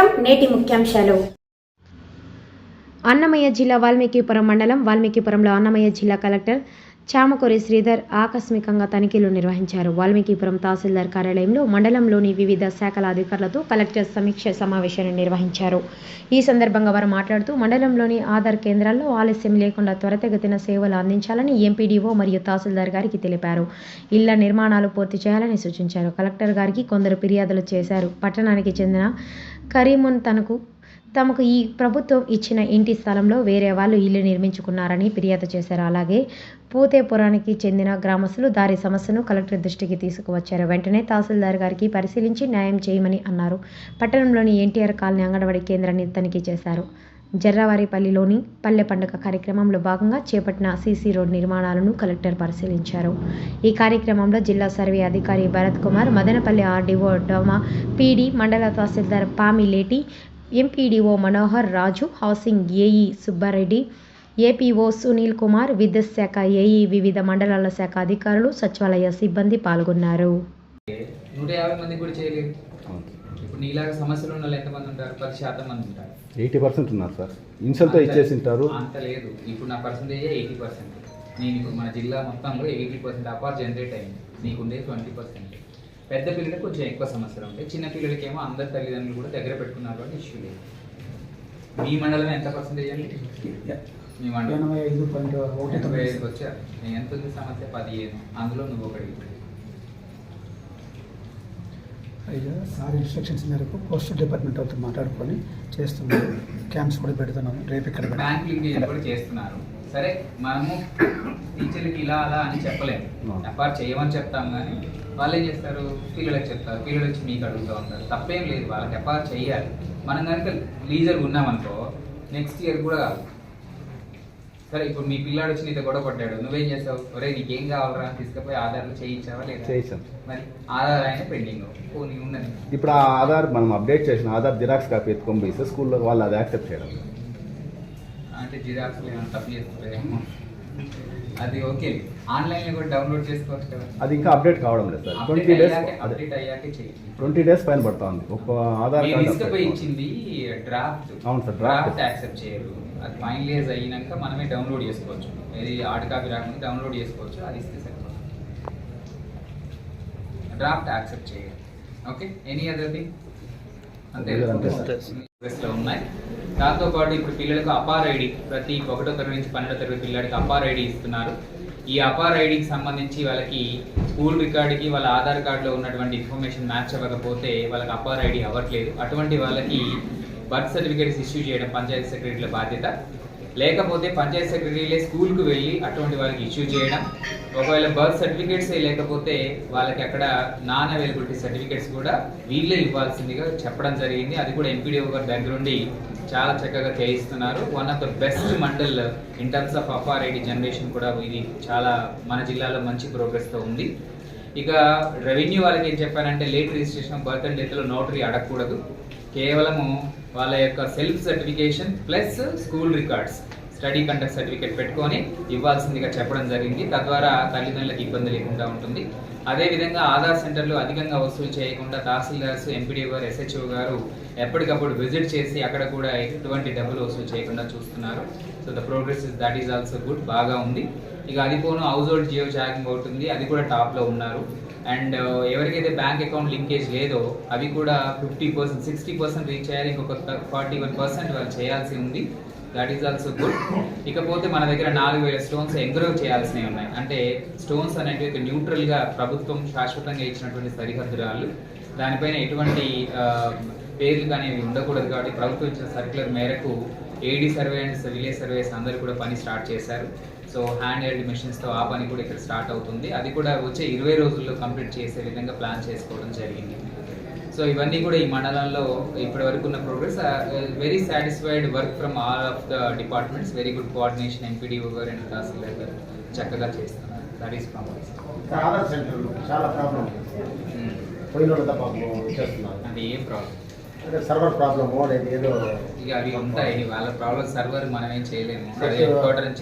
నమస్కారం. నేటి ముఖ్యాంశాలు. అన్నమయ్య జిల్లా వాల్మీకిపురం మండలం వాల్మీకిపురంలో అన్నమయ్య జిల్లా కలెక్టర్ చామకూరి శ్రీధర్ ఆకస్మికంగా తనిఖీలు నిర్వహించారు. వాల్మీకిపురం తహసీల్దార్ కార్యాలయంలో మండలంలోని వివిధ శాఖల అధికారులతో కలెక్టర్ సమీక్ష సమావేశాన్ని నిర్వహించారు. ఈ సందర్భంగా వారు మాట్లాడుతూ మండలంలోని ఆధార్ కేంద్రాల్లో ఆలస్యం లేకుండా త్వరితగతిన సేవలు అందించాలని ఎంపీడీఓ మరియు తహసీల్దార్ గారికి తెలిపారు. ఇళ్ల నిర్మాణాలు పూర్తి చేయాలని సూచించారు. కలెక్టర్ గారికి కొందరు ఫిర్యాదులు చేశారు. పట్టణానికి చెందిన కరీమున్ తమకు ఈ ప్రభుత్వం ఇచ్చిన ఇంటి స్థలంలో వేరే వాళ్ళు ఇల్లు నిర్మించుకున్నారని ఫిర్యాదు చేశారు. అలాగే పూతేపురానికి చెందిన గ్రామస్తులు దారి సమస్యను కలెక్టర్ దృష్టికి తీసుకువచ్చారు. వెంటనే తహసీల్దార్ గారికి పరిశీలించి న్యాయం చేయమని అన్నారు. పట్టణంలోని ఎన్టీఆర్ కాలనీ అంగన్వాడీ కేంద్రాన్ని తనిఖీ చేశారు. జర్రావారిపల్లిలోని పల్లె పండుగ కార్యక్రమంలో భాగంగా చేపట్టిన సీసీ రోడ్ నిర్మాణాలను కలెక్టర్ పరిశీలించారు. ఈ కార్యక్రమంలో జిల్లా సర్వే అధికారి భరత్ కుమార్, మదనపల్లి ఆర్డీఓ డోమా పీడి, మండల tahsildar Pamileti, MPDO Manohar Raju, housing AE Subbareddy, APO Sunil Kumar, విద్యుత్ శాఖ ఏఈ, వివిధ మండలాల శాఖ అధికారులు, సచివాలయ సిబ్బంది పాల్గొన్నారు. 150 మంది కూడా చేయలేదు. ఇప్పుడు నీలాగా సమస్యలు ఉన్న వాళ్ళు ఎంతమంది ఉంటారు? 10% మంది ఉంటారు. 80% ఉన్నారు సార్. ఇన్సల్తో ఇచ్చేసి ఉంటారు. అంత లేదు. ఇప్పుడు నా పర్సంటేజ్ 80%. నేను ఇప్పుడు మన జిల్లా మొత్తంలో 80% అపార్ జనరేట్ అయింది. నీకుండే 20%. పెద్ద పిల్లలకు కొంచెం ఎక్కువ సమస్యలు ఉంటాయి. చిన్న పిల్లలకేమో అందరు తల్లిదండ్రులు కూడా దగ్గర పెట్టుకున్నారు కాబట్టి ఇష్యూ లేదు. మీ మండలం ఎంత పర్సంటేజ్ అండి? మీ మండలం 85 వచ్చారు. నేను ఎంత ఉంది సమస్య? 15. అందులో నువ్వు ఒకటి. అయ్యా సార్ ఇన్స్ట్రక్షన్స్ మేరకు పోస్టల్ డిపార్ట్మెంట్ వాళ్ళతో మాట్లాడుకొని చేస్తున్నాము. క్యాంప్స్ కూడా పెడుతున్నాము. రేపు ఇక్కడ బ్యాంక్ లింకేజ్ కూడా చేస్తున్నారు. సరే, మనము టీచర్లకి ఇలా అలా అని చెప్పలేము. ఎఫ్ఆర్ చేయమని చెప్తాం, కానీ వాళ్ళు ఏం చేస్తారు? పిల్లలకు చెప్తారు. పిల్లలు వచ్చి మీకు అడుగుతూ ఉంటారు. తప్పేం లేదు, వాళ్ళకి ఎఫ్ఆర్ చేయాలి. మనం కనుక లీజర్ ఉన్నామనుకో నెక్స్ట్ ఇయర్ కూడా కాదు. సరే, ఇప్పుడు మీ పిల్లాడు వచ్చి నీతో గొడవ పడ్డాడు, నువ్వేం చేస్తావు? ఒరే నీకేం కావాలరా అని తీసుకుపోయి ఆధార్లో చేయించావా? లేదా? చేయించాం. మరి ఆధార్ అయినా పెండింగ్ నీ ఉన్నది. ఇప్పుడు ఆ ఆధార్ మనం అప్డేట్ చేసిన ఆధార్ జిరాక్స్ కాపీ ఎత్తుకొని పోయిస్తే స్కూల్లో వాళ్ళు అది యాక్సెప్ట్ చేయడం అంటే జిరాక్స్ ఏమైనా తప్పు చేస్తారేమో. అది ఓకే, ఆన్లైన్లో కూడా డౌన్లోడ్ చేసుకోవచ్చు కదా. అది ఇంకా అప్డేట్ కావడం లేదు సార్. 20 డేస్ పైన పడతా ఉంది. ఒక ఆధార్ కార్డు ఇచ్చింది డ్రాఫ్ట్. అవును సార్, డ్రాఫ్ట్ యాక్సెప్ట్ చేయరు. అది ఫైనలైజ్ అయినాక మనమే డౌన్లోడ్ చేసుకోవచ్చు. ఇది హార్డ్ కాపీ రాకుండా డౌన్లోడ్ చేసుకోవచ్చు. అది ఇస్తే సరిపోతుంది. డ్రాఫ్ట్ యాక్సెప్ట్ చేయరు. ఓకే, ఎనీ అదర్ థింగ్ అంతే లో ఉన్నాయి. దాంతోపాటు ఇప్పుడు పిల్లలకు అపార్ ఐడి ప్రతి 1వ తరగతి నుంచి 12వ తరగతి పిల్లడికి అపార్ ఐడి ఇస్తున్నారు. ఈ అపార్ ఐడికి సంబంధించి వాళ్ళకి స్కూల్ రికార్డుకి వాళ్ళ ఆధార్ కార్డులో ఉన్నటువంటి ఇన్ఫర్మేషన్ మ్యాచ్ అవ్వకపోతే వాళ్ళకి అపార్ ఐడి అవ్వట్లేదు. అటువంటి వాళ్ళకి బర్త్ సర్టిఫికేట్స్ ఇష్యూ చేయడం పంచాయతీ సెక్రటరీల బాధ్యత. లేకపోతే పంచాయతీ సెక్రటరీలే స్కూల్కి వెళ్ళి అటువంటి వాళ్ళకి ఇష్యూ చేయడం. ఒకవేళ బర్త్ సర్టిఫికేట్స్ లేకపోతే వాళ్ళకి అక్కడ నాన్ అవైలబిలిటీ సర్టిఫికేట్స్ కూడా వీళ్ళే ఇవ్వాల్సిందిగా చెప్పడం జరిగింది. అది కూడా ఎంపీడీఓ గారి దగ్గరుండి చాలా చక్కగా చేయిస్తున్నారు. One of the best mandal in terms of APAAR ID generation కూడా ఇది చాలా మన జిల్లాలో మంచి ప్రోగ్రెస్తో ఉంది. ఇక రెవెన్యూ వాళ్ళకి ఏం చెప్పారంటే లేట్ రిజిస్ట్రేషన్ బర్త్ అండ్ డెత్లో నోటరీ అడగకూడదు. కేవలము వాళ్ళ యొక్క self certification plus school records study conduct certificate పెట్టుకొని ఇవ్వాల్సిందిగా చెప్పడం జరిగింది. తద్వారా తల్లిదండ్రులకు ఇబ్బంది లేకుండా ఉంటుంది. అదేవిధంగా ఆధార్ సెంటర్లు అధికంగా వసూలు చేయకుండా తహసీల్దార్స్, ఎంపీడీఓ గారు, ఎస్హెచ్ఓ గారు ఎప్పటికప్పుడు విజిట్ చేసి అక్కడ కూడా ఎటువంటి డబ్బులు వసూలు చేయకుండా చూస్తున్నారు. So the progress that is also good, బాగా ఉంది. ఇక అది పోను హౌస్ హోల్డ్ జియో ట్యాగింగ్ అవుతుంది, అది కూడా టాప్లో ఉన్నారు. అండ్ ఎవరికైతే బ్యాంక్ అకౌంట్ లింకేజ్ లేదో అవి కూడా 50%, 60% రీచ్ అయ్యారు. ఇంకొక 41% వాళ్ళు చేయాల్సి ఉంది. That is also good. ఇకపోతే మన దగ్గర 4000 స్టోన్స్ ఎంగ్రోవ్ చేయాల్సినవి ఉన్నాయి. అంటే స్టోన్స్ అనేవి న్యూట్రల్గా ప్రభుత్వం శాశ్వతంగా ఇచ్చినటువంటి సరిహద్దు రాళ్ళు, దానిపైన ఎటువంటి పేర్లు కానీ ఉండకూడదు. కాబట్టి ప్రభుత్వం ఇచ్చిన సర్క్యులర్ మేరకు ఏడీ సర్వే అండ్ విలేజ్ సర్వేస్ అందరూ కూడా పని స్టార్ట్ చేశారు. సో హ్యాండ్ హెల్డ్ మెషిన్స్తో ఆ పని కూడా ఇక్కడ స్టార్ట్ అవుతుంది. అది కూడా వచ్చే 20 రోజుల్లో కంప్లీట్ చేసే విధంగా ప్లాన్ చేసుకోవడం జరిగింది. సో ఇవన్నీ కూడా ఈ మండలంలో ఇప్పటి వరకు ఉన్న progress. Very satisfied work from all of the departments. Very good coordination MPDO గారు అండ్ తహసీల్దార్ గారు చక్కగా చేస్తున్నారు. That is problems. అంటే ఏం ప్రాబ్లం? సర్వర్ ప్రాబ్లమ్ ఏదో ఇక అవి ఉంటాయి. వాళ్ళ ప్రాబ్లమ్ సర్వర్ మనం ఏం చేయలేము.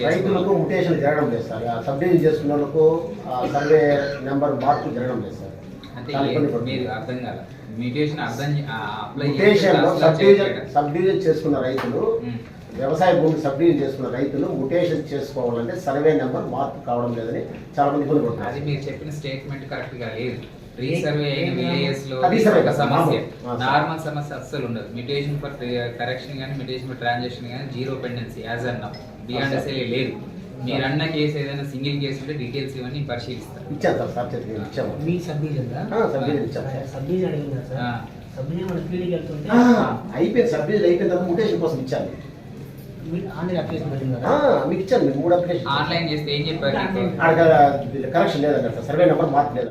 రైతులకు ముటేషన్ జరగడం లేదు సార్. సబ్ డివిజన్ చేసుకున్న వాళ్ళకు సర్వే నెంబర్ మార్పులు జరగడం లేదు సార్. అంటే మీరు అర్థం కాదు. మ్యూటేషన్ అర్థం అప్లై ముటేషన్లో సబ్ డివిజన్ చేసుకున్న రైతులు, వ్యవసాయ భూమి సబ్ డివిజన్ చేసుకున్న రైతులు ముటేషన్ చేసుకోవాలంటే సర్వే నెంబర్ మార్పు కావడం లేదని చాలా మంది ఇబ్బంది పడుతున్నారు. అది మీరు చెప్పిన స్టేట్మెంట్ కరెక్ట్ గా లేదు. రీసర్వే అయిన విలేజెస్ లో అది సరే, ఒక సమస్య, మామూలు. నార్మల్ సమస్య అస్సలు ఉండదు. మ్యూటేషన్ ఫర్ కరెక్షన్ కానీ మ్యూటేషన్ ఫర్ ట్రాన్సాక్షన్ కానీ జీరో పెండెన్సీ యాజ్ అన్న బిఆర్ఎస్ఎల్ లేదు. మీరు అన్న కేసు ఏదైనా సింగిల్ కేసు ఉంటే డీటెయిల్స్ ఇవన్నీ పరిశీలిస్తారు. ఇచ్చాను సార్, సార్ చెప్పి ఇచ్చాము. మీ సబ్ డివిజన్ సబ్ డివిజన్ ఇచ్చాము. సబ్ డివిజన్ అడిగిందా సార్? సబ్ డివిజన్ మన ఫీల్డ్కి వెళ్తుంటే అయిపోయింది, సబ్ డివిజన్ అయిపోయిన తర్వాత ముటేషన్ కోసం ఇచ్చాను. మీరు ఆన్లైన్ అప్లికేషన్ పెట్టిందా? మీకు ఇచ్చాను, మీకు 3 అప్లికేషన్. ఆన్లైన్ చేస్తే ఏం చెప్పారు? కరెక్షన్ లేదన్నారు సార్, సర్వే నెంబర్ మార్పు లేదు.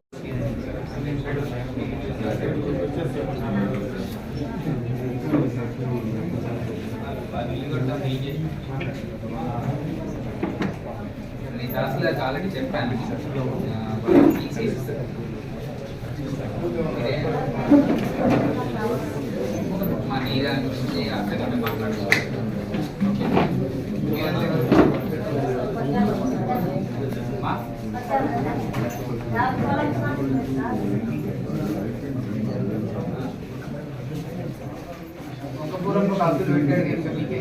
తహసీల్దార్కి ఆల్రెడీ చెప్పాను. మా నీరా గురించి అక్కడ మాట్లాడుకోవాలి. ఒక పూర్వం అబ్దుల్ పెట్టాడు కనుక మీకే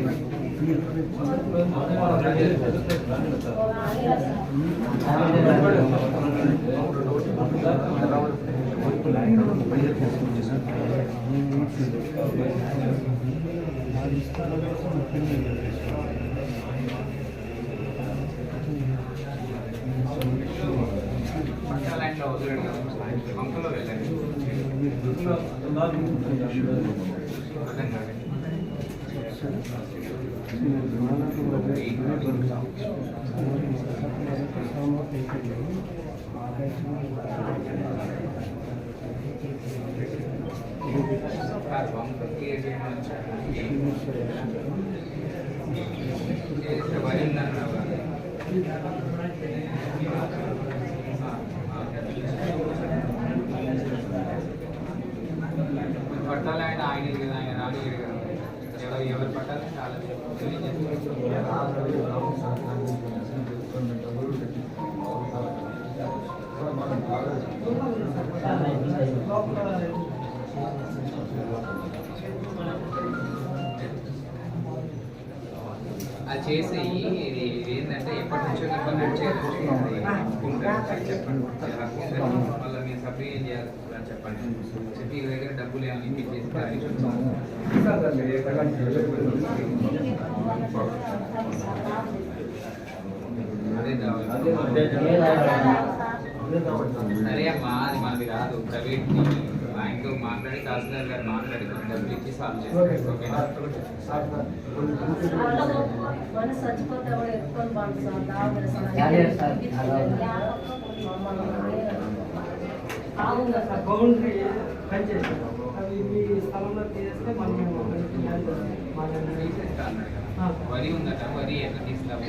పట్టాలైన్లో వదిలేడు కదా, పంపలో వెళ్ళండి. అర్థం కాదు. వరి ఉందన్నావు. పట్టాలి ఆయన రాలేదు కదా, ఎవరు పట్టాలంటే అది చేసి ఇది ఏంటంటే ఎప్పటి నుంచో చెప్పండి చెప్పండి మళ్ళీ మీరు సప్లై ఏం చేయాలి చెప్పండి. చెప్పి ఈ దగ్గర డబ్బులు ఏమైనా ఇప్పించేసి అదే సరే అమ్మా, అది మనది కాదు, ప్రైవేట్. ఆయనతో మాట్లాడి తహసీల్దార్ గారు మాట్లాడి డబ్బులు ఇచ్చి సాల్వ్ చేస్తారు. ఓకేనా? వరి ఉందట, వరి ఎట్లా తీస్తాము?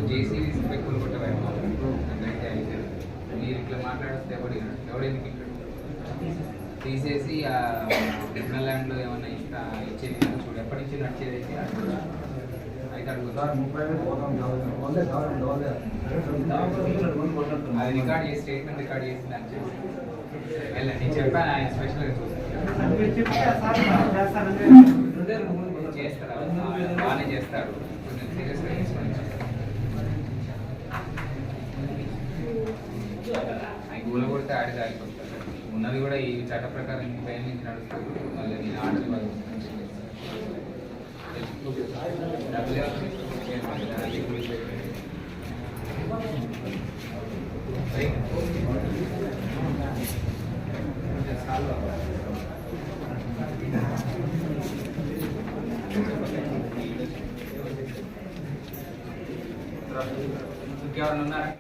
జేసీబీ పెక్కులు కొట్టవాలి. అదైతే అయితే మీరు ఇట్లా మాట్లాడిస్తే ఎవడెందుకు ఇంటాడు? తీసేసి ఆ డిఫరెంట్ ల్యాండ్లో ఏమన్నా ఇచ్చేది చూడు, ఎప్పటి నుంచి నడిచేది అయితే అయితే అది రికార్డ్ చేసి స్టేట్మెంట్ రికార్డ్ చేసి దాన్ని చేసి వెళ్ళండి. చెప్పాను ఆయన స్పెషల్గా చేస్తారా? బాగానే చేస్తారు, కొంచెం సీరియస్గా తీసుకొని ఆయన గూల కొడితే ఆడితే ఆడిపోతారు. ఉన్నది కూడా ఈ చట్ట ప్రకారం పైన నుంచి నడుస్తుంది. మళ్ళీ నేను ఆడది వాళ్ళు ఇంకెవరన్నా ఉన్నారా?